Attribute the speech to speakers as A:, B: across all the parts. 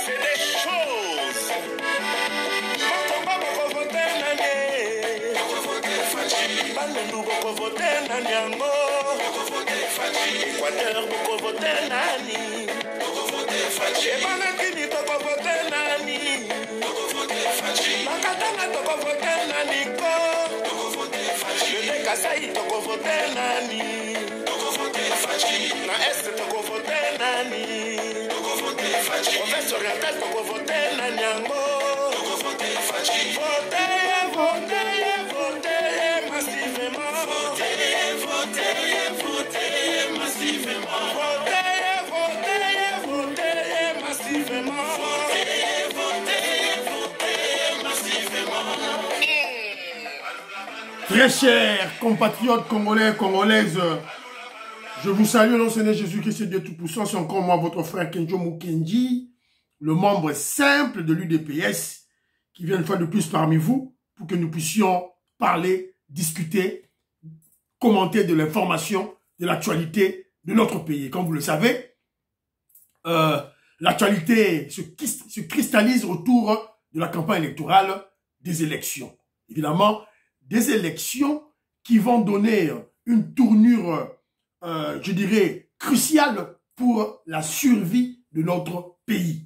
A: C'est des choses. Balendu boko voter nani yango. Équateur boko voter nani. Ebana kini toko voter nani. Makatanga toko voter nani ko. Le Kasai toko voter nani. Na Est toko voter nani. Province orientale toko voter nani yango. Votez, votez, votez massivement. Votez, votez, votez massivement. Votez, votez, votez massivement. Votez, votez, votez massivement.
B: Très chers compatriotes congolais, congolaises, je vous salue au nom du Seigneur Jésus-Christ, Dieu Tout-Puissant. C'est encore moi, votre frère Kenjo Mukendi, le membre simple de l'UDPS, qui vient une fois de plus parmi vous pour que nous puissions parler, discuter, commenter de l'information, de l'actualité de notre pays. Comme vous le savez, l'actualité se cristallise autour de la campagne électorale des élections. Évidemment, des élections qui vont donner une tournure, je dirais, cruciale pour la survie de notre pays.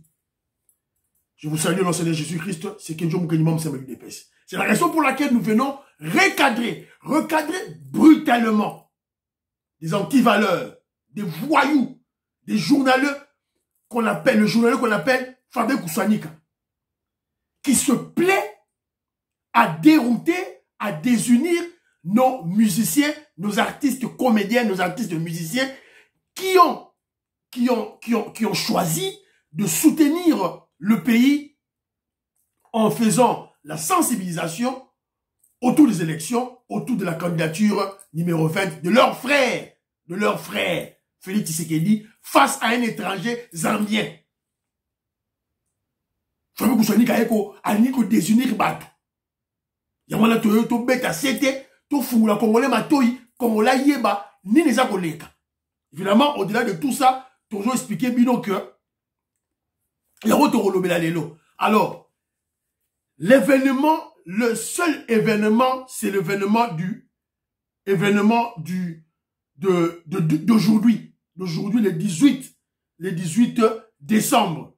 B: Je vous salue dans le Seigneur Jésus-Christ, c'est Kenjo Mukendi, membre simple de l'UDPS. C'est la raison pour laquelle nous venons recadrer brutalement des antivaleurs, des voyous, des journaleux qu'on appelle, le journaleux qu'on appelle Fabien Koussanika, qui se plaît à dérouter, à désunir nos musiciens, nos artistes comédiens, nos artistes musiciens qui ont choisi de soutenir le pays en faisant la sensibilisation autour des élections, autour de la candidature numéro 20 de leur frère, Félix Tshisekedi, face à un étranger zambien. Fabien Koussanika a désunir Batou. Yamana to beta sete, to fungula Congolais matoi, Congolais yeba, ni les akoleka. Évidemment, au-delà de tout ça, toujours expliquer bino que alors, l'événement, le seul événement, c'est l'événement d'aujourd'hui. D'aujourd'hui, le 18 décembre.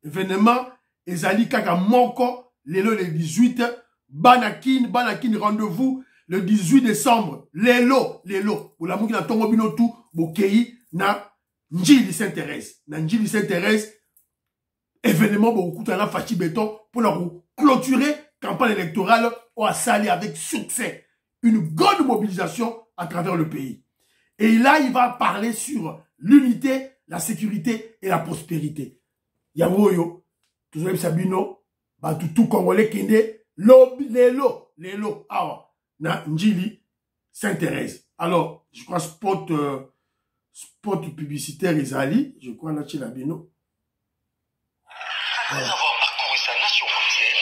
B: Événement, Ezali Kaka Moko, le 18, Banakin, rendez-vous, le 18 décembre. Lelo, pour la mouki na tongo binotu, bokei, na Njili Sainte-Thérèse. Na Njili Sainte-Thérèse, événement beaucoup de Fachi Béton pour clôturer la campagne électorale au Assali avec succès. Une grande mobilisation à travers le pays. Et là, il va parler sur l'unité, la sécurité et la prospérité. Yamoyo, toujours Sabino, tout Congolais Kende, Lelo, awa, na Njili Sainte-Thérèse. Alors, je crois spot publicitaire Isali, je crois na Chilabino.
C: Après avoir parcouru sa nation entière,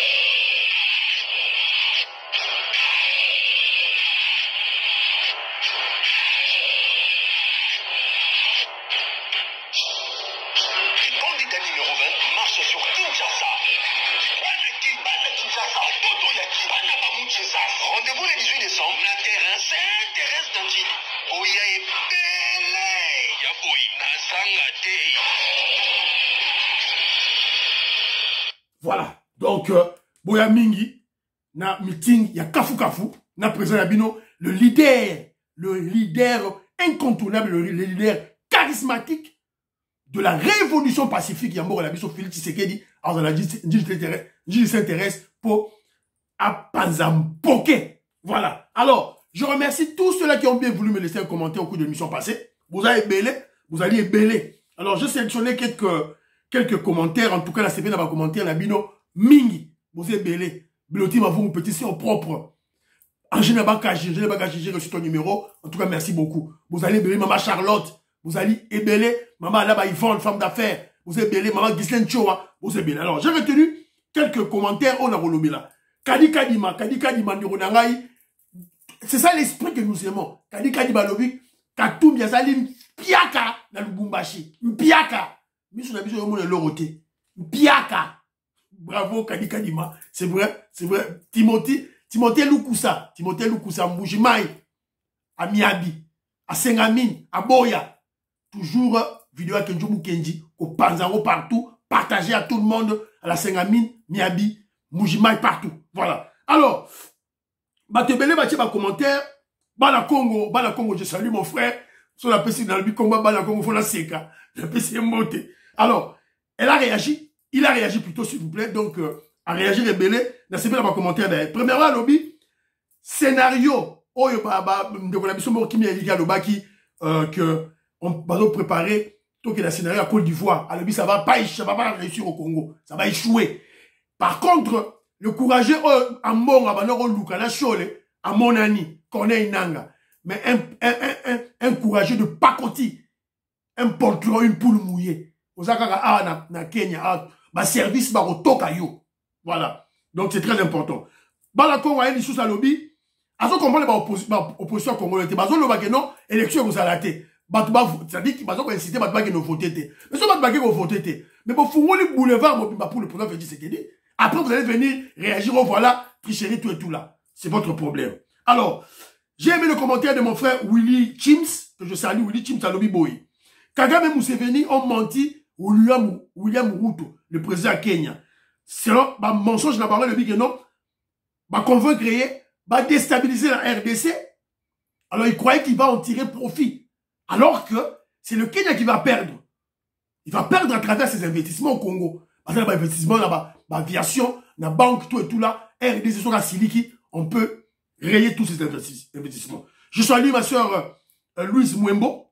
C: les candidats numéro 20 marchent sur Kinshasa. Rendez-vous le 18 décembre, la terrain Sainte-Thérèse d'Anjili. Oya et Bélé. Yaboui Nasangate.
B: Voilà, donc, Boya Mingi, na meeting, ya Kafu Kafu, na président Yabino, le leader incontournable, le leader charismatique de la révolution pacifique, Yambo Labiso Félix Tshisekedi, alors on a dit, Njili Sainte-Thérèse pour Apanzampoke. Voilà. Alors, je remercie tous ceux-là qui ont bien voulu me laisser un commentaire au cours de l'émission passée. Vous avez belé, vous alliez belé. Alors, j'ai sélectionné quelques commentaires. En tout cas, la CP dans ma commentaire, la bino mingi. Vous avez belé. Biloti m'a vous petit c'est au propre. En général, j'ai reçu ton numéro. En tout cas, merci beaucoup. Vous allez belé, maman Charlotte. Vous allez belé, maman là-bas Yvonne, femme d'affaires. Vous avez belé, maman Ghislaine Choa. Vous avez belé. Alors, j'ai retenu quelques commentaires. On a relevé là. Kadi Kadima, Ndironangai. C'est ça l'esprit que nous aimons. Kadi Kadima Lobi, Katum Yazalim, Piaka, dans Lubumbashi. Piaka. Miso na biso yo mona loroté. Piaka. Bravo Kadi Kadima. C'est vrai, c'est vrai. Timothée Lukusa, Mbujimai, à Miabi, à Sengamine, à Boya. Toujours vidéo à Kenjomu Kenji, au Panzaro partout, partagé à tout le monde, à la Sengamine, Miabi, Mbujimai partout. Voilà. Alors, Batebele Baché ma commentaire, Bana Congo, je salue mon frère, sur la PC dans le combat, Bana Congo, faut la seka, la PC est montée. Alors, elle a réagi, il a réagi plutôt s'il vous plaît, donc, à réagir rebelle, dans ce ma commentaire d'ailleurs. Premièrement, lobby, scénario, oh, de la mission qui m'a dit que on va préparer, tout que la scénario à Côte d'Ivoire. À lobby, ça va pas réussir au Congo, ça va échouer. Par contre, le courageux, à mon abandon, Lukana Chole, à mon ami, Corneille Nanga, mais un courageux de Pakoti, un poltron, une poule mouillée. Osaka, na Kenya, ma service, ma rotokayo. Voilà. Donc, c'est très important. Balako, on a une sous à lobby. À ce qu'on comprend l'opposition congolaise, bazo le baguette non, élection vous a raté. C'est-à-dire qu'il bazo incité baguette no voter. Mais ce baguette vous voter. Mais pour fouiller le boulevard, pour le président Félix Tshisekedi. Après, vous allez venir réagir au voilà, tricherie, tout et tout là. C'est votre problème. Alors, j'ai aimé le commentaire de mon frère Willy Chims, que je salue, Willy Chims à lobby boy. Kagame et Museveni ont menti William Ruto, le président Kenya. Selon ma mensonge n'a pas le but que non, va convaincre, va déstabiliser la RDC. Alors il croyait qu'il va en tirer profit. Alors que c'est le Kenya qui va perdre. Il va perdre à travers ses investissements au Congo. Parce que l'investissement là-bas, l'aviation, la banque, tout et tout là, RDC sur la Siliki, on peut rayer tous ces investissements. Je salue ma soeur Louise Mwembo,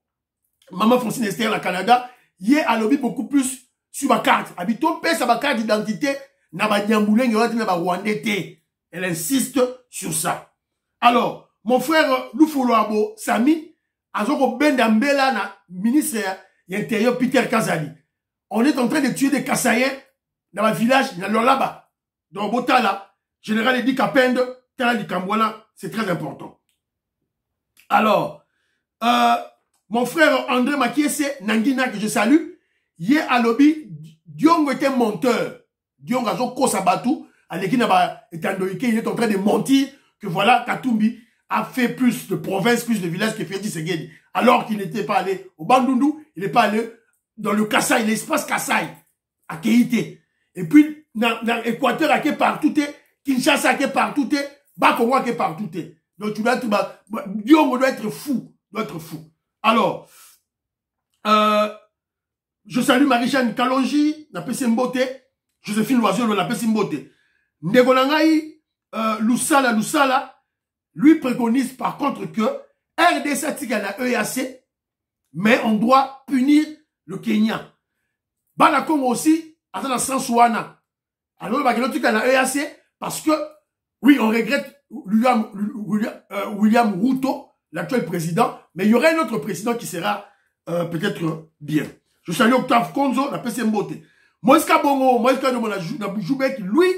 B: maman Francine Esther au Canada. Hier, à lobby beaucoup plus sur ma carte. Habiton pèse ma carte d'identité. Elle insiste sur ça. Alors, mon frère Lufolo Abo, Sami, Azoko Bendambela, na ministre de l'Intérieur Peter Kazali. On est en train de tuer des Kassaïens dans le village, dans Lolaba, dans Botala, général Edi Kapende, Tala di Kambwana, c'est très important. Alors, mon frère André Makiese, Nangina, que je salue, hier à lobby, Diongo était monteur. Diongo Azo Kosabatu, Alekina Etandoike, il est en train de mentir que voilà, Katumbi a fait plus de provinces, plus de villages que Félix Tshisekedi. Alors qu'il n'était pas allé au Bandundu, il n'est pas allé dans le Kasaï, l'espace Kasaï, à Keïté. Et puis, dans l'Équateur, à partout, Kinshasa, à partout, Bakongo, à partout. Donc, tu dois être, Diongo doit être fou, Alors, je salue Marie-Jeanne Kalonji, la Pessimbote, Joséphine Loisio, la Pessimbote. Ndegonangaï, Lusala, lui préconise par contre que RDC tika na EAC, mais on doit punir le Kenya. Banakongo aussi, à la Sansouana. Alors, il tika na EAC, parce que, oui, on regrette William Ruto, l'actuel président, mais il y aura un autre président qui sera peut-être bien. Je salue Octave Konzo, la PC Mbote. Moïska Bongo, Moïska Naboujoubec, lui,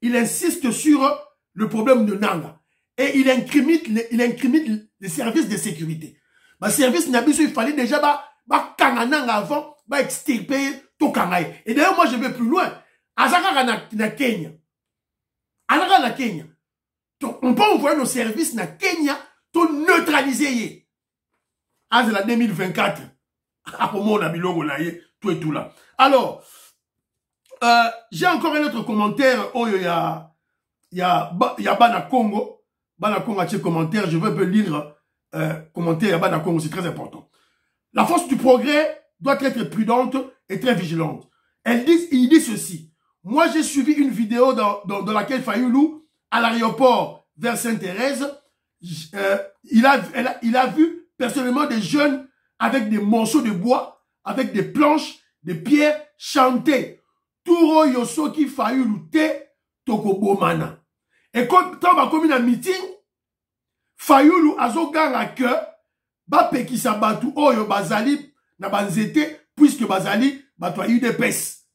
B: il insiste sur le problème de Nanga. Et il incrimine les services de sécurité. Le service Nabiso, il fallait déjà Kangananga avant, extirper tout Kangaï. Et d'ailleurs, moi, je vais plus loin. Azaka na Kenya. Azaka na Kenya. On peut envoyer nos services na Kenya pour neutraliser. Ah, c'est la 2024. Après moi, on a bilongo là, tout et tout là. Alors, j'ai encore un autre commentaire. Oh, il y a Bana Congo. Bana Congo a un commentaire. Je vais un peu lire commentaire à Bana Congo. C'est très important. La force du progrès doit être prudente et très vigilante. Il dit ceci. Moi, j'ai suivi une vidéo dans laquelle Fayoulou, à l'aéroport vers Sainte-Thérèse, il a vu personnellement des jeunes avec des morceaux de bois, avec des planches, des pierres, chanter. Touro Yosoki Fayoulou te Tokobomana. Et quand on a commis un meeting, Fayoulou azoganga que Bapeki Sabatu Oyo Bazali na banzete, puisque Bazali batwa UDPS.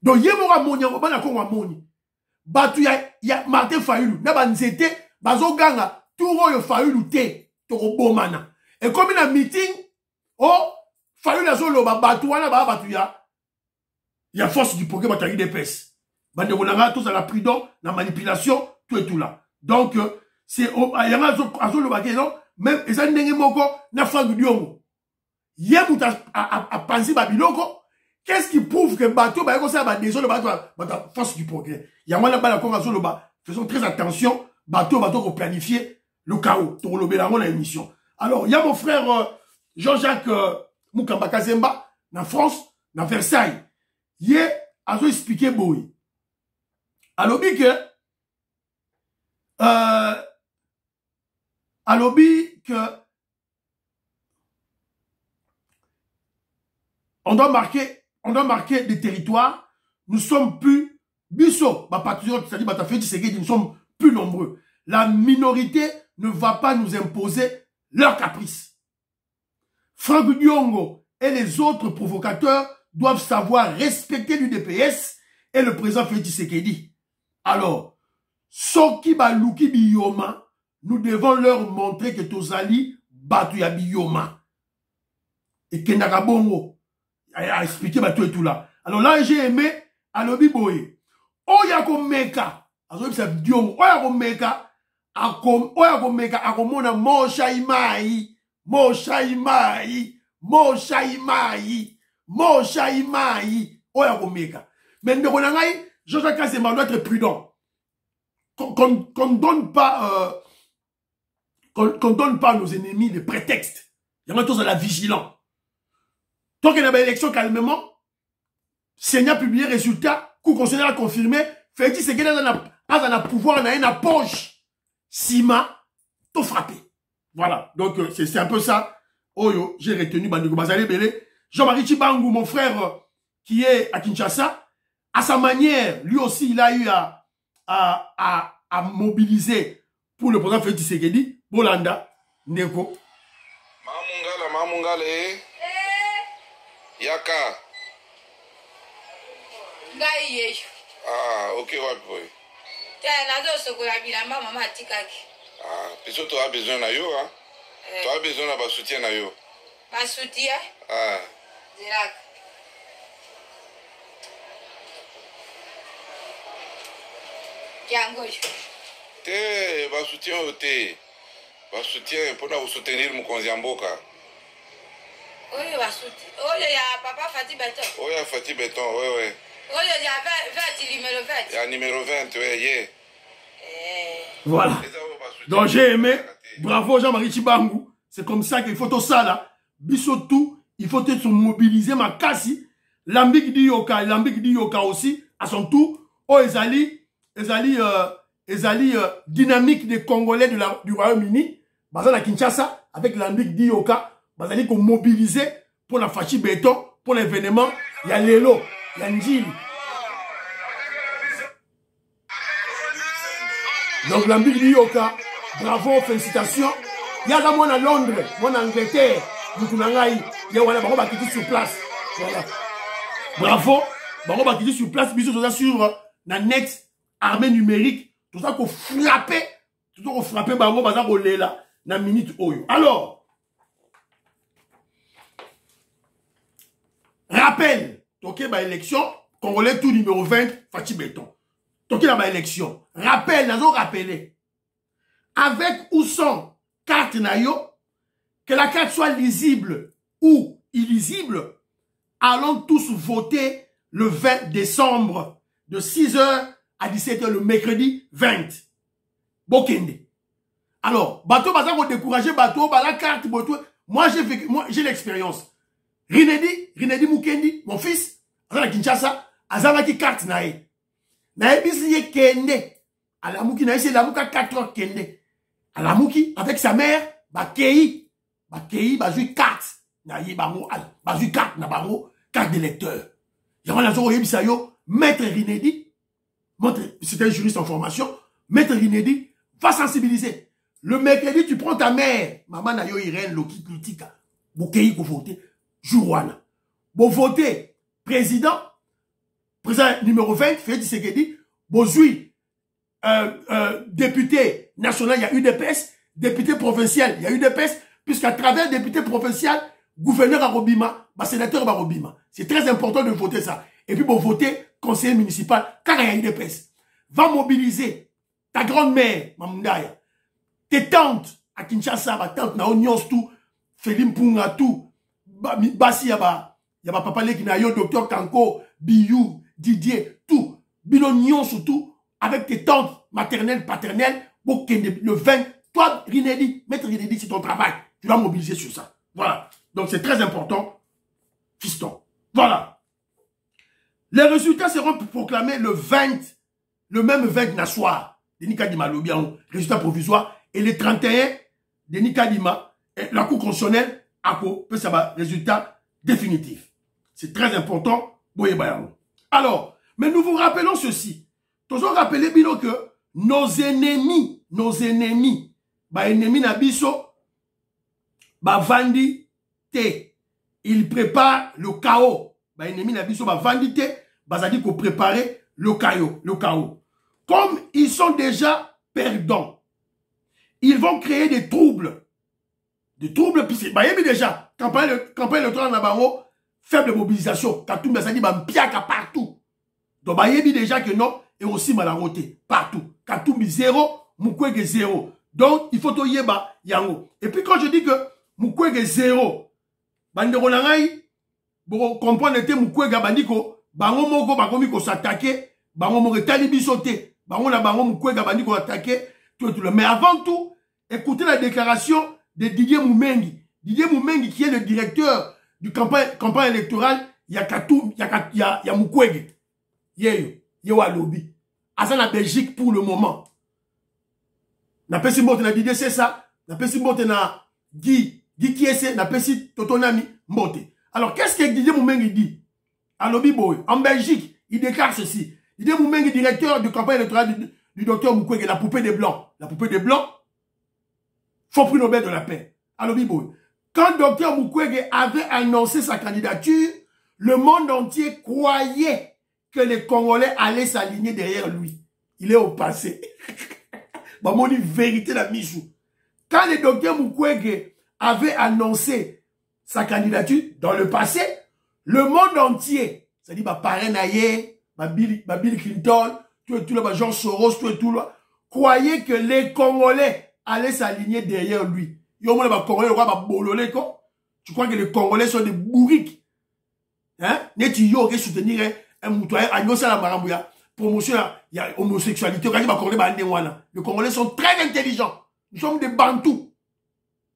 B: Donc yemora moni bana ko moni. Batu ya Martin Fayoulou na banzete bazoganga Touro yo Fayoulou te Tokobomana. Et comme il a un meeting, oh, fallu la zone loba batouana ba batouya. Il y a force du progrès batari d'épaisse. Bande on tous à la prudence, la manipulation, tout et tout là. Donc c'est il y a un zone loba non même les années moko na Franck Diongo. Hier vous a pensé babiloko. Qu'est-ce qui prouve que bateau ba ça ba désolé bateau force du progrès. Il y a moi là-bas la conversation loba. Faisons très attention, bateau ko planifier le chaos. To lobela mon émission. Alors, il y a mon frère Jean-Jacques Mukamba Kazemba, dans France, dans Versailles. Il a expliqué boy. Alors, on doit marquer des territoires. Nous sommes plus, biso, c'est-à-dire, nous sommes plus nombreux. La minorité ne va pas nous imposer leur caprice. Franck Diongo et les autres provocateurs doivent savoir respecter l'UDPS et le président Félix Tshisekedi. Alors, Soki Baluki Biyoma, nous devons leur montrer que Tozali Batuya Biyoma. Et Kendaka Bongo a expliqué Batu et tout là. Alors là, j'ai aimé Alobi Boye. Oyako Meka, Azobi Sa Diongo, Oyako Meka, akomona Moshaimayi oya komeka. Mais ndeko na ngai Jean-Jacques Kazemba doit être prudent. Qu'on donne pas nos ennemis les prétextes. Il y a tous à la vigilance. Tant qu'il y a une élection calmement, Seigneur publié résultat, coup conseiller a confirmé, fait dire c'est qu'il a un pouvoir, il a une poche. Sima, tout frappé. Voilà. Donc, c'est un peu ça. Oyo, j'ai retenu Bandeko Bazali Belé. Jean-Marie Chibangu, mon frère, qui est à Kinshasa, à sa manière, lui aussi, il a eu à mobiliser pour le président Félix Tshisekedi, Bolanda, Ndeko.
C: Mamungala, Yaka. Ah, ok, ouais, boy. Ah, puisque tu as besoin de yo, hein? Tu as besoin de soutien na yo.
D: Ma soutien?
C: Ah.
D: Direct.
C: Te, ba soutien au te. Ba soutien pour nous soutenir mon konziamboka.
D: Oui, ba soutien. Oh, il y a papa Fatih Béton.
C: Oh, il y a Fatih Béton, ouais.
D: Oh, il y a 20, numéro 20.
C: Il y a numéro 20, ouais,
B: Voilà. Donc j'ai aimé. Bravo Jean-Marie Chibangu. C'est comme ça qu'il faut tout ça là. Bisotou, il faut se mobiliser ma kasi. Lambik di Yoka aussi, à son tour. Oh, Ezali dynamique des Congolais du Royaume-Uni. Bazan à Kinshasa, avec Lambik di Yoka. Bazali qu'on mobiliser pour la Fachi Béton, pour l'événement. Il y a Lelo, il y a Njili. Donc Lambik di Yoka, bravo, félicitations. Il y a là moi à Londres, moi en Angleterre, il y a Wana Baroba qui est sur place. Voilà. Bravo, Baroba qui est sur place, bisous tout ça sur la net, armée numérique, tout ça qu'on frappait, Baroba Baza Rolé là, na minute Oyo. Alors, rappel, toqué ba élection, Congolais tout numéro 20, Fatih Béton. Toqué la ba élection. Rappel, nous avons rappelé. Avec ou sans carte nayo, que la carte soit lisible ou illisible, allons tous voter le 20 décembre de 6h à 17h le mercredi 20. Bokende. Alors, bateau, baza pour décourager bateau, la carte, bateau. Moi, j'ai l'expérience. Rinedi Mukendi, mon fils, à Kinshasa, azala ki carte nae. Nae bisi kende. À la mouki nae, c'est la mouka 4 heures kende. À la mouki, avec sa mère, bakei, bazui carte. Nae bango, bazui carte, na bango, carte d'électeur. Yaman la zoro yebisa yo, maître Rinedi, c'était un juriste en formation, maître Rinedi, va sensibiliser. Le mercredi, tu prends ta mère, maman na yo Irène, Loki, Kritika, Bokei, pour voter, Jourouana. Bon voter, président numéro 20, Félix Tshisekedi, Bozui, député national, il y a UDPS, député provincial, il y a UDPS, puisqu'à travers député provincial, gouverneur à Robima, sénateur à Robima. C'est très important de voter ça. Et puis, pour voter conseiller municipal, quand il y a une DPS, va mobiliser ta grand-mère, Mamundaya, tes tantes à Kinshasa, ma tante na Onyons tout, Félim Punga tout, Basi yaba papa leki na yo, docteur Kanko, Biyou, Didier, tout, Bilonion surtout, avec tes tantes maternelles, paternelles, le 20, toi, Rinedi, maître Rinedi, c'est ton travail. Tu vas mobiliser sur ça. Voilà. Donc c'est très important, fiston. Voilà. Les résultats seront proclamés le 20, le même 20 na soir. Denis Kadima Lobian, résultat provisoire. Et le 31, Denis Kadima, la Cour constitutionnelle, peut savoir résultat définitif. C'est très important. Alors, mais nous vous rappelons ceci. Toujours rappeler, Bino, que nos ennemis, ennemis Nabiso, Vandi Te, ils préparent le chaos. Ennemis Nabiso, Vandi Te, Bazadi qu'on préparer le chaos. Comme ils sont déjà perdants, ils vont créer des troubles. Des troubles, puis c'est déjà, campagne électorale Nabango, faible mobilisation, Katoum Bazadi, Piaka partout. Donc, déjà que non, et aussi malaroté, partout. Katoum 0, Mukwege 0. Donc, il faut yeba yango. Et puis, quand je dis que Mukwege 0, Bandero Nangai, pour comprendre que Mukwege Bandiko, Bango Moko, Bango Miko s'attaquer, Bango Moko Talibisote, Bango na Bango Mukwege Bandiko attaquer, tout. Mais avant tout, écoutez la déclaration de Didier Moumengi. Didier Moumengi, qui est le directeur du campagne électorale, il y a Katoum, il y a Mukwege. Yo lobby. Asa na Belgique pour le moment. Na pesi mbote na Didier c'est ça. Na pesi mbote na Guy Kiese, na pesi Totonami mbote. Alors qu'est-ce que Didier Moumengi dit? À lobby boy. En Belgique, il déclare ceci. Didier Moumengi, directeur du campagne électorale du docteur Mukwege, la poupée des Blancs. La poupée des Blancs, faux prix Nobel de la paix. À lobby boy. Quand docteur Mukwege avait annoncé sa candidature, le monde entier croyait que les Congolais allaient s'aligner derrière lui. Il est au passé. Bah, mon vérité la Michou. Quand le docteur Mukwege avait annoncé sa candidature dans le passé, le monde entier, c'est-à-dire bah, Parenaye, bah, Bill Clinton, tout le Jean Soros, tout le croyait que les Congolais allaient s'aligner derrière lui. Yo, moi, les Congolais, tu crois que les Congolais sont des bourriques? Hein? N'est-ce yo qui soutenir un moutoyen, la promotion, il y a homosexualité. Les Congolais sont très intelligents. Nous sommes des Bantous.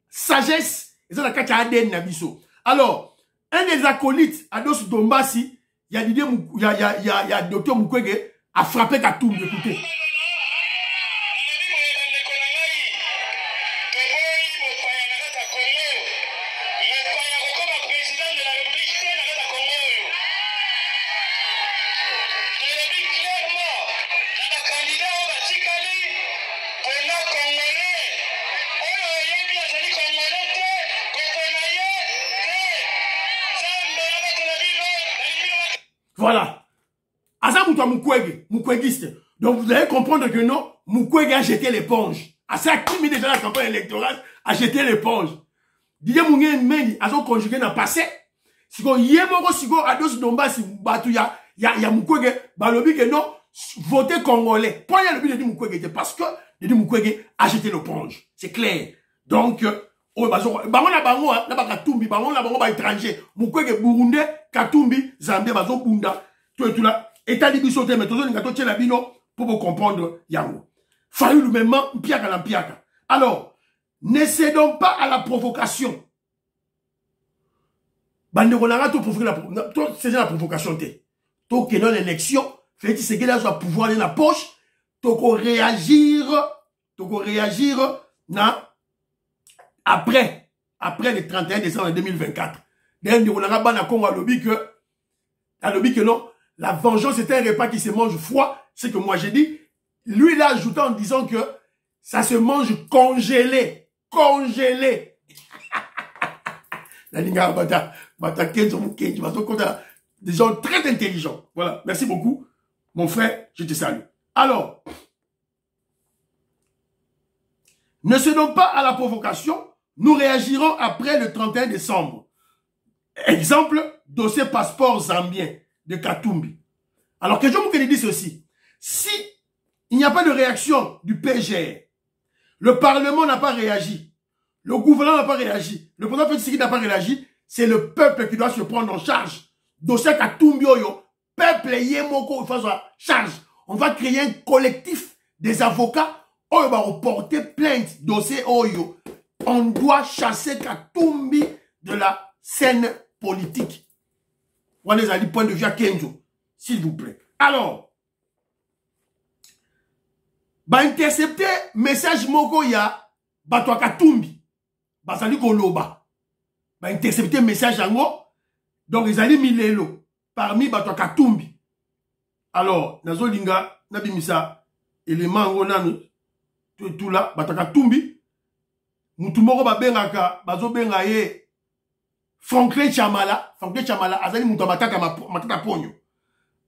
B: Sagesse, et ça, la kacha ADN Nabiso. Alors, un des acolytes, Ados Dombasi, il y a l'idée, il y a docteur Mukwege, a frappé Katoum, écoutez. Voilà. Asa Mukwege, Mukweguiste. Donc vous allez comprendre que non, Mukwege a jeté l'éponge. Asa qui déjà la campagne électorale a jeté l'éponge. Didier Moumengi a son conjugué n'a passé. Si vous yemoro sigo Ados Dombasi batu ya Mukwege, balobi que non, votez congolais. Pourquoi il y a le Mukwege? Parce que Didier Mukwege a jeté l'éponge. C'est clair. Donc bango na bango na ba Katumbi, bango na bango ba étranger. Mukwege Burundais, Katumbi, Zambie bazo bunda. Tout là, état libiso te mais toujours ngato tchela bino pour vous comprendre yango. Fayu le même piaka na piaka. Alors, ne cédons pas à la provocation. Bande konanga to provoquer la provocation te. To que dans l'élection, fait c'est que là soit pouvoir dans la poche, to ko réagir na après le 31 décembre 2024. D'ailleurs, on a ban à Congo à lobby que non, la vengeance est un repas qui se mange froid. C'est que moi j'ai dit, lui il a ajouté en disant que ça se mange congelé. Congelé. Des gens très intelligents. Voilà. Merci beaucoup. Mon frère, je te salue. Alors, ne cédons pas à la provocation. Nous réagirons après le 31 décembre. Exemple, dossier passeport zambien de Katumbi. Alors que je vous dis ceci. Si il n'y a pas de réaction du PGR, le Parlement n'a pas réagi, le gouvernement n'a pas réagi, le président Félix Tshisekedi n'a pas réagi, c'est le peuple qui doit se prendre en charge. Dossier Katumbi Oyo, peuple Yemoko, il faut se charge. On va créer un collectif des avocats, on va reporter plainte, dossier Oyo. On doit chasser Katumbi de la scène politique. Voilà les amis, point de vue à Kenzo, s'il vous plaît. Alors, ba intercepter message moko ya batwa Katumbi. Ba sali koloba. Ba intercepter message yango. Donc ils allaient milelo parmi batwa Katumbi. Alors, nazo linga nabimisa élément ngonano tout là batwa Katumbi. Mutu moko ba bengaka bazo benga ye Franklin Chamala azali mutu matata ponyo.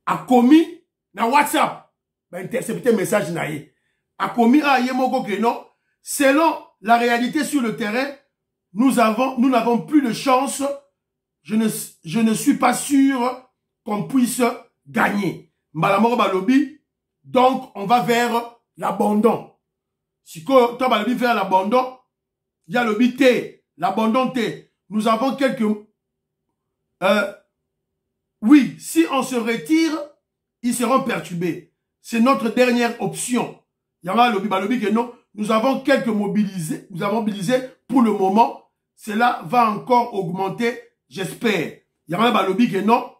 B: A commis na WhatsApp ba intercepter message na ye. A commis à Yemoko que non, selon la réalité sur le terrain, nous n'avons plus de chance. Je ne suis pas sûr qu'on puisse gagner. Malamoro Balobi, donc on va vers l'abandon. Si toi Balobi vers l'abandon, il y a le bité, l'abandon T. Nous avons quelques... oui, si on se retire, ils seront perturbés. C'est notre dernière option. Yama lobby que non, nous avons quelques mobilisés, nous avons mobilisé pour le moment. Cela va encore augmenter, j'espère. Yama lobby que non.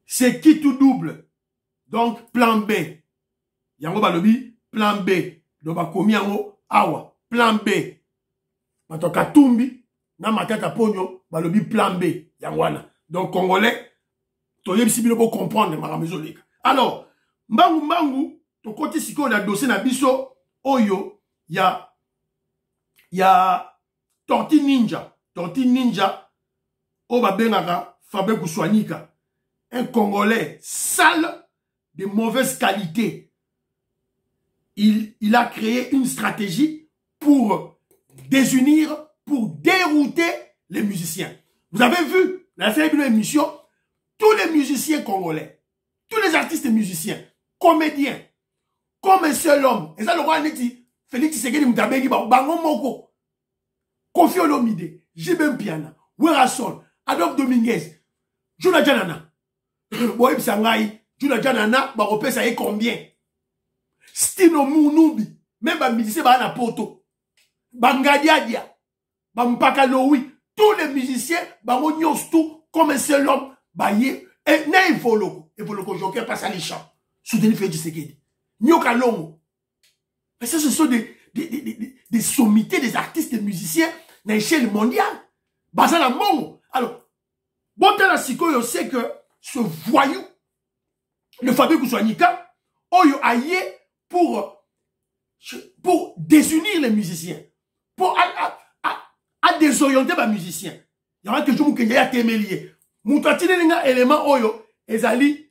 B: C'est qui tout double. Donc, plan B. Yama lobby, plan B. Donc, va commis en awa. Plan B. Maintenant, Katumbi, na matata ponyo, balobi plan B. Yangwana. Donc, Congolais, toyeb si pour comprendre, maramezolika. Alors, mbangu, to côté si on a dossier na biso, oyo, ya Torti Ninja, oba bengaka, Fabien Kouswanika, un Congolais sale, de mauvaise qualité. Il a créé une stratégie pour désunir, pour dérouter les musiciens. Vous avez vu, la série de l'émission, tous les musiciens congolais, tous les artistes et musiciens, comédiens, comme un seul homme, et ça le roi dit, Félix Tshisekedi Mutabengi, Bango Moko, Kofi Olomide, Jibem Piana, Werason, Adolphe Dominguez, Juna Janana, Boeb Sangai, Juna Janana, Barope, ça y est combien? Stino Mounubi, même les musiciens, Bana Poto, Bangadiadia, Bampaka Loui, tous les musiciens, Bango Nyos tout, comme un seul homme, Baye, et n'a Evoloko Joker passe à l'échange. Soutenir Félix Tshisekedi. Nyoka Longo. Mais ça, ce sont des sommités des artistes et musiciens à l'échelle mondiale. Bazala Mongo. Alors, bon, dans la psycho, on sait que ce voyou, le Fabien Kouswanika, Oyo aïe pour désunir les musiciens. Pour désorienter les musiciens. Il y a quelque chose qui est témélier. Moutouatine n'inga élément Oyo, ezali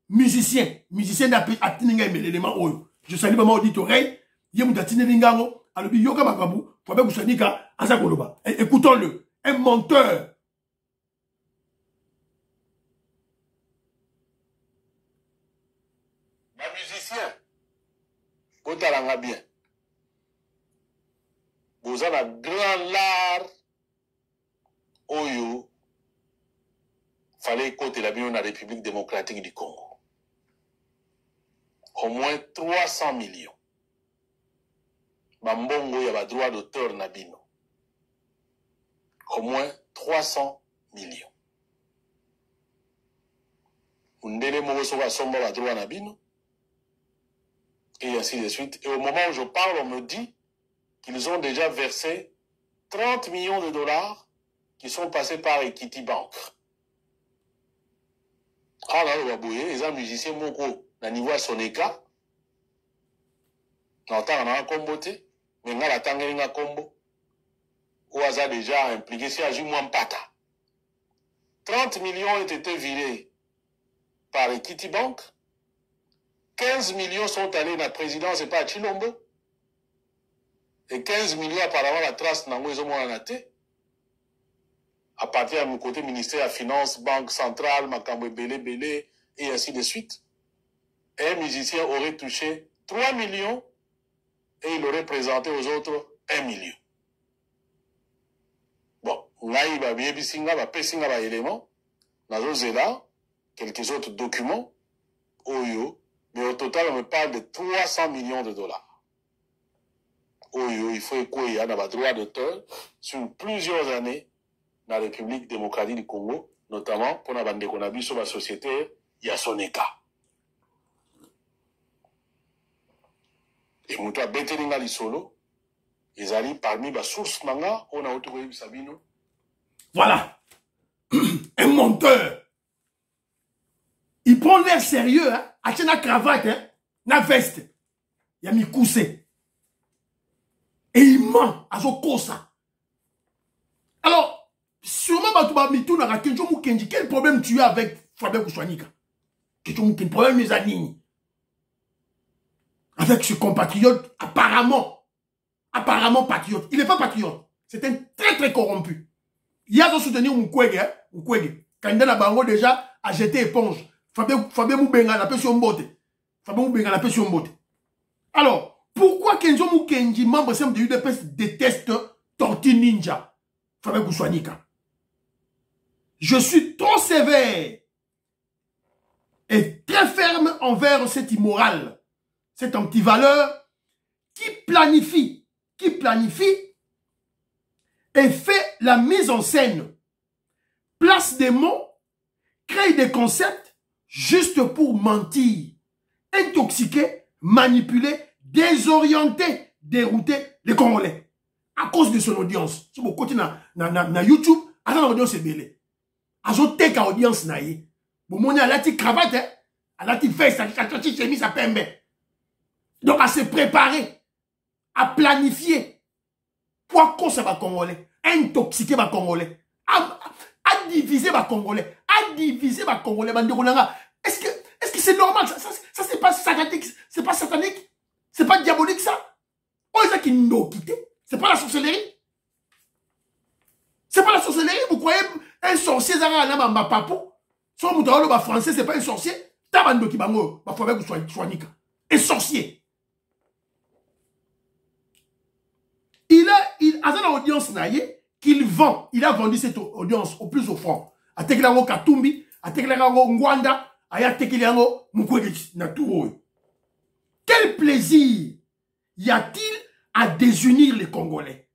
B: musicien n'atinga élément Oyo. Je salue maman audite oreille, yé moutouatine n'inga ngo, alobi yoka makabu, Fabien Kouswanika, azakoloba. Écoutons-le, un menteur.
E: Ma musicien, botalanga bien. Vous avez un grand lard, Oyo, fallait écouter la bien dans la République démocratique du Congo. Au moins 300 millions. Bambongo, il y a droit d'auteur Nabino. Au moins 300 millions. Undele Mogoso va somba va droit Nabino. Et ainsi de suite. Et au moment où je parle, on me dit qu'ils ont déjà versé 30 millions de dollars qui sont passés par Equity Bank. Ah là, on va les musiciens moko na niveau à Soneka. N'entend un comboté, mais n'a la tangelinga combo. Ou a déjà impliqué si à moins pata. 30 millions ont été virés par Equity Bank. 15 millions sont allés dans la présidence et pas à Chilombo. Et 15 millions apparemment la trace nango ils ont moins à partir de mon côté ministère de Finances, Banque Centrale, Makambo Belé, et ainsi de suite. Un musicien aurait touché 3 millions et il aurait présenté aux autres 1 million. Bon, ngai ba bisinga ba pesinga ba élément, nazo zela quelques autres documents, oyo, mais au total on me parle de 300 millions de dollars. Oyo, il faut écouter à la droit d'auteur sur plusieurs années dans la République démocratique du Congo, notamment pour la bande qu'on a vu sur la société Yasoneka. Et Mouta Betelinga Lisolo, ils arrivent parmi les sources manga, on a autorisé Sabino.
B: Voilà. Un monteur. Il prend l'air sérieux, hein. A na cravate, hein. Na veste. Il a mis coussé. Et il ment à son cosa. Alors, sûrement, quel problème tu as avec Fabien Kouswanika? Quel problème, mes amis? Avec ce compatriote, apparemment patriote. Il n'est pas patriote. C'est un très corrompu. Il a soutenu Mukwege, hein? Mukwege. Candidat Bango déjà a jeté éponge. Fabien Moubenga n'a pas sur mbote. Alors, pourquoi Kenzo Mukenji, membre simple de l'UDPS, déteste Tortue Ninja? Fabien Kouswanika. Je suis trop sévère et très ferme envers cet immoral, cet antivaleur qui planifie et fait la mise en scène, place des mots, crée des concepts juste pour mentir, intoxiquer, manipuler, désorienter, dérouter les Congolais à cause de son audience. Si vous côté na YouTube, à son audience est belé. À son tech à audience naïe. Vous monez à la petite cravate, à la petite veste, à la petite chemise à pembe. Donc à se préparer, à planifier. Pour cause ça va Congolais, intoxiquer va Congolais, à diviser va Congolais, Est-ce que c'est normal? Ça c'est pas satanique, c'est pas satanique, c'est pas diabolique ça. Oh, ça qui nous quitté. C'est pas la sorcellerie. C'est pas la sorcellerie. Vous croyez un sorcier zara na mamba papou? Son moutaro ba français c'est pas un sorcier. Tabando ki bango ba faut que soit nika. Un sorcier. Il a une audience naïe qu'il vend. Il a vendu cette audience au plus offrant. A tekilango Katumbi, a tekilango Ngwanda, a tekilango Mukwege na tout. Quel plaisir y a-t-il à désunir les Congolais?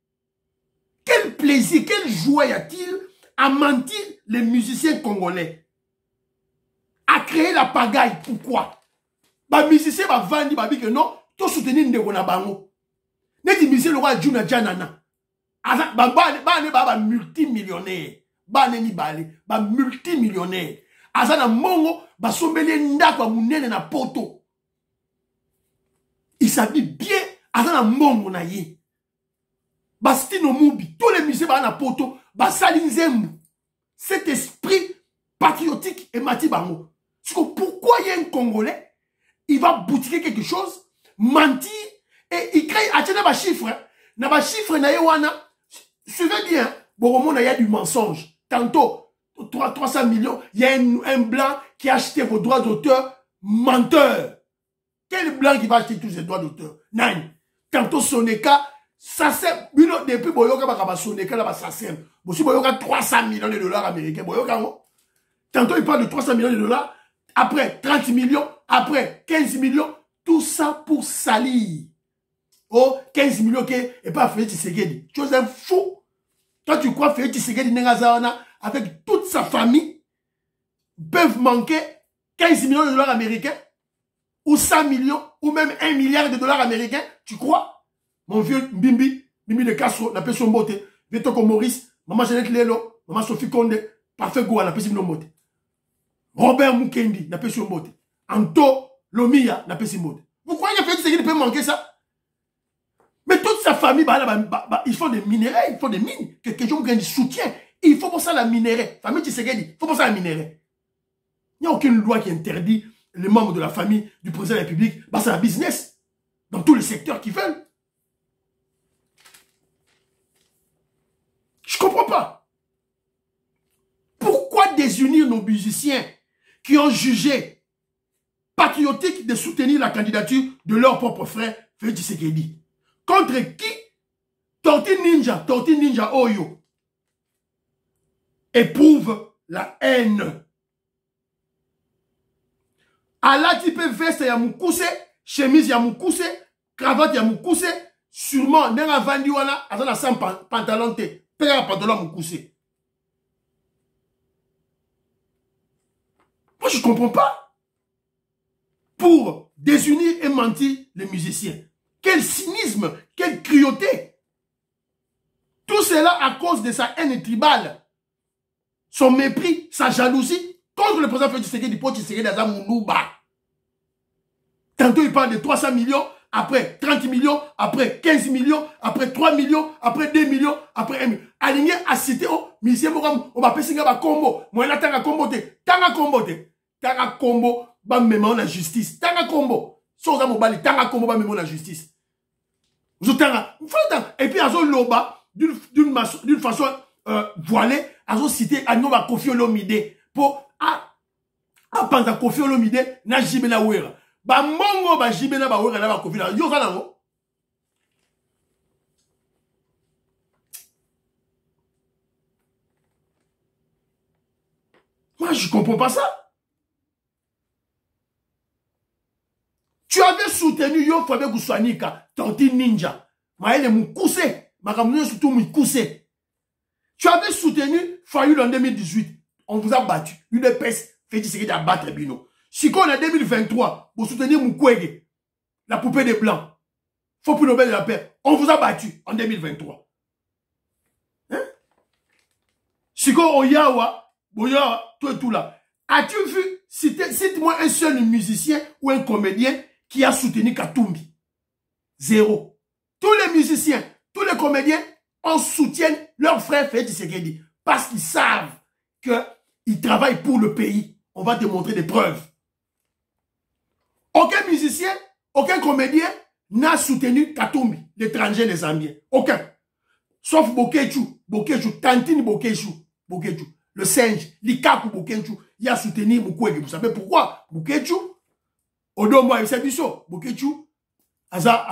B: Quel plaisir, quelle joie y a-t-il à mentir les musiciens congolais? À créer la pagaille, pourquoi? Les musiciens vont vendre, ils disent que non, tout soutenir Ndeko Bango. Les musiciens le roi Juna Janana. Multimillionnaire. Multimillionnaire. Azana Mongo, sombele ndako munene na poto. Il s'habille bien, azana Mongo na ye. Bastino Moubi, tous les musiciens na poto, Salinzembu. Cet esprit patriotique et Mati Bango. Pourquoi il y a un Congolais, il va boutiquer quelque chose, mentir, et il crée, attirer des chiffres. Na ba chiffre na yewana, suivez bien, bon, il y a du mensonge. Tantôt, 300 millions, il y a un blanc qui a acheté vos droits d'auteur, menteur. Quel blanc qui va acheter tous ces droits d'auteur? Nine. Tantôt, Soneka, ça c'est, depuis Boyoka, Soneka, là, ça c'est, si Boyoka 300 millions de dollars américains, Boyoka, tantôt, il parle de 300 millions de dollars, après 30 millions, après 15 millions, tout ça pour salir. Oh, 15 millions, ok, et pas Félix Tshisekedi. Tu es un fou. Toi, tu crois Félix Tshisekedi Nengazawana, avec toute sa famille, peuvent manquer 15 millions de dollars américains, ou 100 millions, ou même 1 milliard de dollars américains, tu crois? Mon vieux Bimbi de Castro, n'a pas son beauté, Vetoko Maurice, Maman Jeannette Lelo, Maman Sophie Konde, Parfait Goua, n'a pas son beauté. Robert Mukendi, n'a pas son beauté. Anto Lomia, n'a pas son beauté. Vous croyez que Félix Tshisekedi peut manquer ça? Mais toute sa famille, ils font des minéraux, ils font des mines. Quelqu'un qui soutient. Il faut pour ça la minerai. Famille Tshisekedi, il faut pour ça la minerai. Il n'y a aucune loi qui interdit les membres de la famille du président de la République. C'est un business. Dans tous les secteurs qu'ils veulent. Je comprends pas. Pourquoi désunir nos musiciens qui ont jugé patriotique de soutenir la candidature de leur propre frère, Félix Tshisekedi? Contre qui? Tortue Ninja Oyo éprouve la haine. Alati pe veste ya mukuse, chemise ya mukuse, cravate ya mukuse, sûrement nenga vandi wana azana sans pantalon te, pega pantalon mukuse. Moi je comprends pas. Pour désunir et mentir les musiciens. Quel cynisme, quelle cruauté. Tout cela à cause de sa haine tribale, son mépris, sa jalousie contre le président Félix Tshisekedi pour Tshisekedi dans un Moulouba. Tantôt il parle de 300 millions, après 30 millions, après 15 millions, après 3 millions, après 2 millions, après 1 million. Aligné à citer, oh, monsieur Moram, on va passer un combo. Moi, là, tanga combo, tanga combo, bah, même la justice. Tanga combo. Sans amobali, tanga combo, bah, même la justice. Vous tanga. Et puis, à zone loba, d'une façon voilée, à zone cité, à nous, va Kofi Olomide. Pour, penser Kofi Olomide, na jibena ouera. Ba mongo, ba jibena ba ouera, na ba Kofi Olomide. Yo, ça, là, moi, je comprends pas ça. Tu avais soutenu Yo Fabe Guswanika, Tortue Ninja. Maëlle Moukousse. Makamouye surtout Moukousse. Tu avais soutenu Fayoul en 2018. On vous a battu. Une épaisse fait Tshisekedi à battre Bino. Si qu'on a 2023, vous soutenez Mukwege, la poupée des Blancs. Faut plus Nobel de la paix. On vous a battu en 2023. Hein? Si qu'on Oyawa, tout et tout là. As-tu vu, cite-moi un seul musicien ou un comédien qui a soutenu Katumbi? Zéro. Tous les musiciens, tous les comédiens, on soutient leur frère Félix Tshisekedi. Parce qu'ils savent qu'ils travaillent pour le pays. On va te montrer des preuves. Aucun musicien, aucun comédien n'a soutenu Katumbi, l'étranger, les Zambiens. Aucun. Sauf Bokechu, Tantine Bokechu. Le singe, Likaku Bokechu, il a soutenu Mukwege. Vous savez pourquoi? Bokechu, Odombo et Sabiso, Bokechu, Aza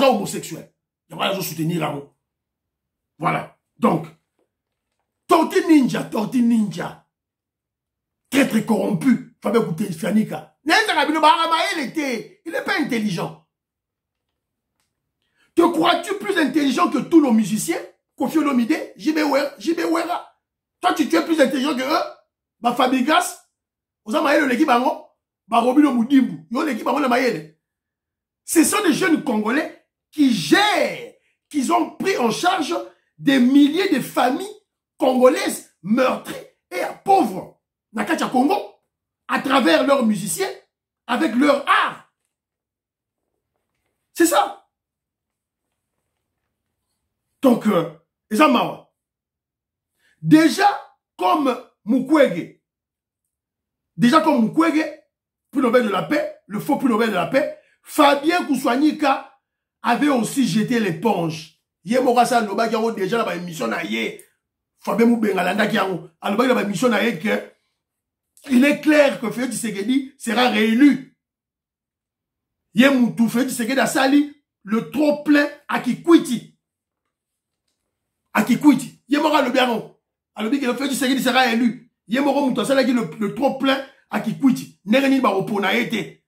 B: homosexuel. Il va les soutenir là-haut. Voilà. Donc, Tortue Ninja. Très très corrompu. Fabien Kouté Fianika. Il n'est pas intelligent. Te crois-tu plus intelligent que tous nos musiciens? Kofi Olomide, JB Wera. Toi, tu es plus intelligent que eux? Bah, Fabigas, vous avez l'équipe bango, bah, Robino Moudimbu, yo l'équipe bango, ce sont des jeunes Congolais qui gèrent, qui ont pris en charge des milliers de familles congolaises meurtries et pauvres. Nakacha Congo, à travers leurs musiciens, avec leur art. C'est ça. Donc, déjà comme Mukwege, prix Nobel de la paix, le faux prix Nobel de la paix, Fabien Guswanika avait aussi jeté l'éponge. Yemorasa Loba qui a déjà la émission na ye, Fabien Moubengalanda qui a la émission na ye que il est clair que Félix Tshisekedi sera réélu. Yemoutou Félix Tshisekedi a sali le trop plein à Kikwiti. Yemora le biaron. Alors que Félix Tshisekedi sera élu. Yemora Moutou a sali le trop plein à Kikwiti. Nereni ba opona été.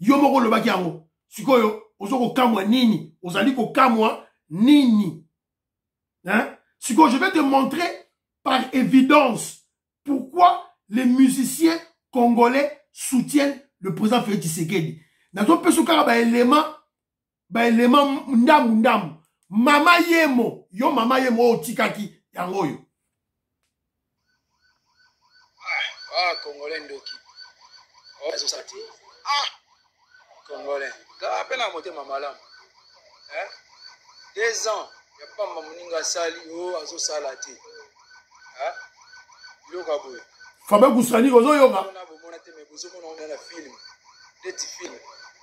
B: Yomoro le bakiango. Sikoyo, ozoko kamwa nini. Ozaliko kamwa nini. Hein? Sikoyo, je vais te montrer par évidence pourquoi les musiciens congolais soutiennent le président Félix Tshisekedi. Nazo pesukara ba élément ndamu. Mama Yemo, mama Yemo otikaki yango yo.
F: Congolais ndoki. Azosati. Congolais. Ka pena moté mamalam. 2 ans, ya pas mamuninga sali azosalati. Yoka boy.
B: Fabien Guswanika ozoyoka.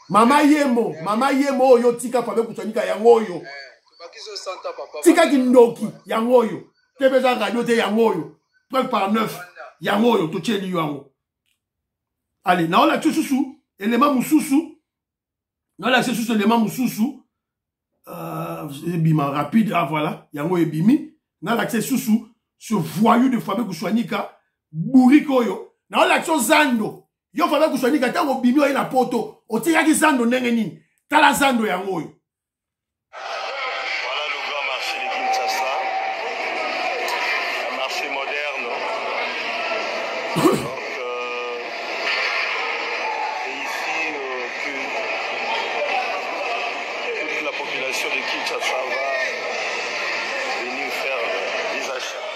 B: Mama Yemo oyo tika Fabien Guswanika yango oyo.
F: Bakizo Santa papa.
B: Tika Kindoki, Yangoyo. Tebeza radio te Yangoyo. 12 par 9. Yangoyo, to tcheli yango. Allez, na ola tsusu, élément mususu. Na ola tsusu, élément mususu. Bima rapide, ah voilà. Yango e bimi. Na l'accès susu, ce voyou de Fabé Kouswanika, Bourikoyo. Na l'accès Zando. Yo Fabé Kouswanika, tango bimi oye na poto. O tiyaki Zando nenge nini. Tala Zando yangoyo.
C: Voilà le grand marché de Kinshasa, un marché moderne. Donc, et ici, toute la population de Kinshasa va venir faire des achats.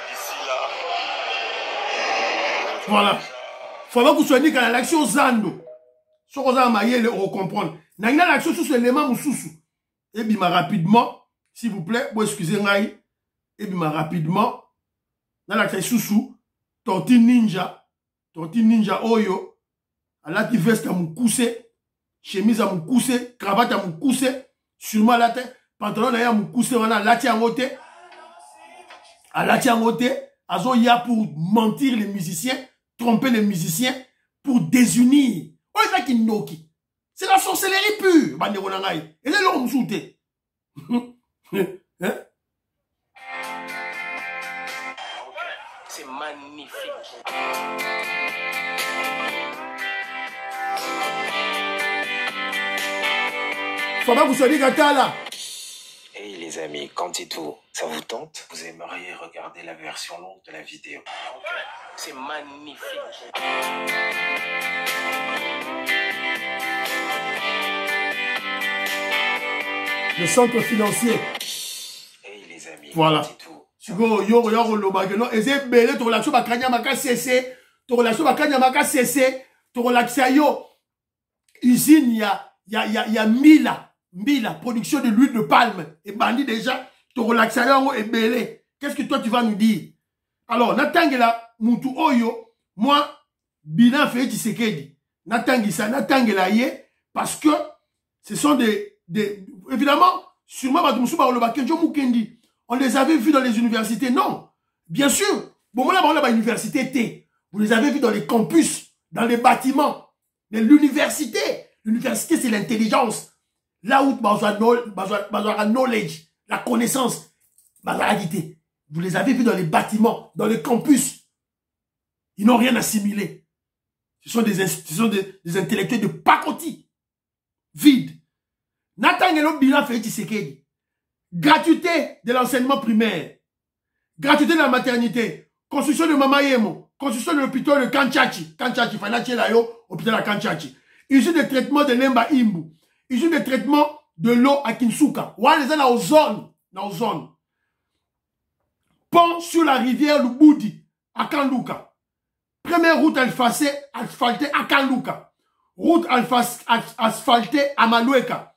C: D'ici là,
B: voilà. Fabé Kouswanika, l'action Zando. Ce qu'on a maillé, on comprendre. N'a l'action sur l'élément mususu. Et bien rapidement, s'il vous plaît, vous excusez-moi. Et bien rapidement, dans l'action sous Torti Ninja Oyo, à la veste à mon coussé, chemise à mon coussé, cravate à mon coussé, sûrement la tête, pantalon à mon coussé, on a la tienne côté, à la tienne côté, azo ya pour mentir les musiciens, tromper les musiciens, pour désunir. C'est la sorcellerie pure. Et là, l'homme souté.
C: c'est magnifique.
B: Faut pas que vous soyez gâtés là.
G: Hey les amis, Quantito, ça vous tente? Vous aimeriez regarder la version longue de la vidéo?
C: C'est magnifique.
B: Le centre financier.
G: Hey les amis,
B: voilà.
G: Quantito.
B: Sigo yo lobageno eze belé to relation ba kanya maka cessé, to relation ba kanya maka cessé, to relaxer yo. Usine ya Mila production de l'huile de palme et bandit déjà to relaxer yo et belé. Qu'est-ce que toi tu vas nous dire? Alors natangela mutu oyo moi bilan fait Tshisekedi. Natangela yé parce que ce sont des évidemment sûrement on les avait vus dans les universités. Non, bien sûr. Bon, moi, là, université T. Vous les avez vus dans les campus, dans les bâtiments. Mais l'université, c'est l'intelligence. Là où knowledge, la connaissance, vous les avez vus dans les bâtiments, dans les campus. Ils n'ont rien assimilé. Ce sont des intellectuels de pacotille, vides. Natangelo bilan fait Tshisekedi. Gratuité de l'enseignement primaire. Gratuité de la maternité. Construction de Mama Yemo. Construction de l'hôpital de Kanchachi. Kanchachi, Fanachi Layo, hôpital à Kanchachi. Usine de traitement de Lemba Imbu. Usine de traitement de l'eau à Kinsuka. Ouais, les gens dans zone. Pont sur la rivière Lubudi à Kanluka. Première route asphaltée à Kanluka. Route asphaltée à Malueka.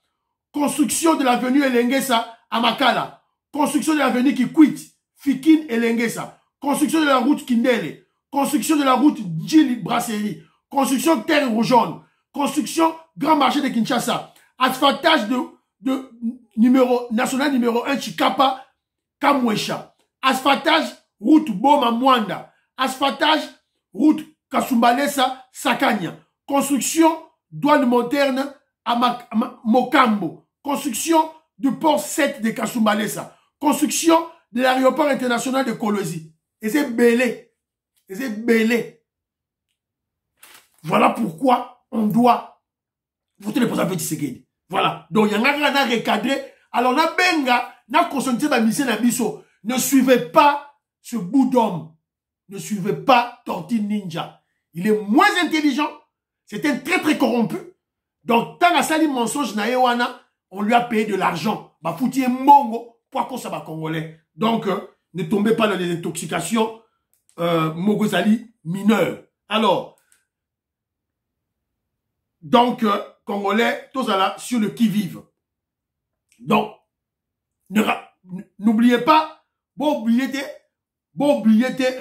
B: Construction de l'avenue Elengesa à Makala. Construction de l'avenue Kikwit, Fikine Elengesa. Construction de la route Kindele. Construction de la route Djili Brasserie. Construction Terre Rougeonne. Construction Grand Marché de Kinshasa. Asphaltage de national numéro 1 Chikapa Kamwesha. Asphaltage route Boma Mwanda. Asphaltage route Kasumbalesa Sakanya. Construction douane moderne à Mokambo. Construction du port 7 de Kasumbalesa. Construction de l'aéroport international de Kolosi. Et c'est belé. Voilà pourquoi on doit voter le président Tshisekedi. Voilà. Donc, il y a un recadré. Alors, na benga, na conscientisé ma mission na biso. Ne suivez pas ce bout d'homme. Ne suivez pas Torti Ninja. Il est moins intelligent. C'est un très corrompu. Donc, tant que sali mensonge na yewana, on lui a payé de l'argent. Bah, fouti mongo, pour ça va congolais. Donc, ne tombez pas dans les intoxications, Mogozali mineurs. Alors, donc, congolais, tous là, sur le qui-vive. Donc, n'oubliez pas, bon oubliez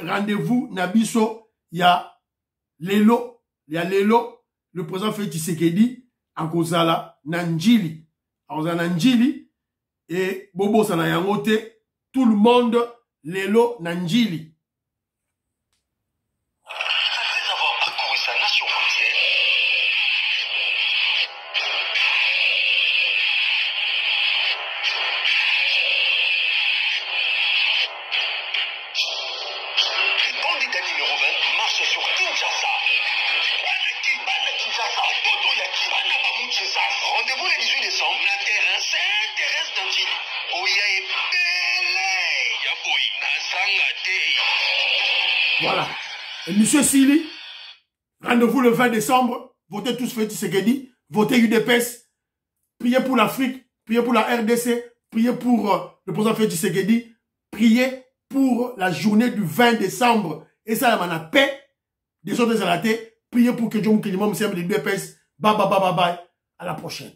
B: rendez-vous, Nabiso, il y a Lelo, le président Félix Tshisekedi, à Kozala, Nanjili, akozala na njili et bobosana yango te tout le monde lelo na njili.
C: Après avoir parcouru sa nation entière, le candidat numéro 20 marche sur Kinshasa. Rendez-vous le 18 décembre, na terrain Saint-Thérèse d'Angile. Oya et Pelé. Yaboui, na Sangate.
B: Voilà. Et monsieur Sili, rendez-vous le 20 décembre. Votez tous Félix Tshisekedi. Votez UDPS. Priez pour l'Afrique. Priez pour la RDC. Priez pour le président Félix Tshisekedi. Priez pour la journée du 20 décembre. Et ça, la paix. Des autres à la tête. Priez pour que John Kilimom s'aime les UDPS. Bye bye bye bye bye. À la prochaine.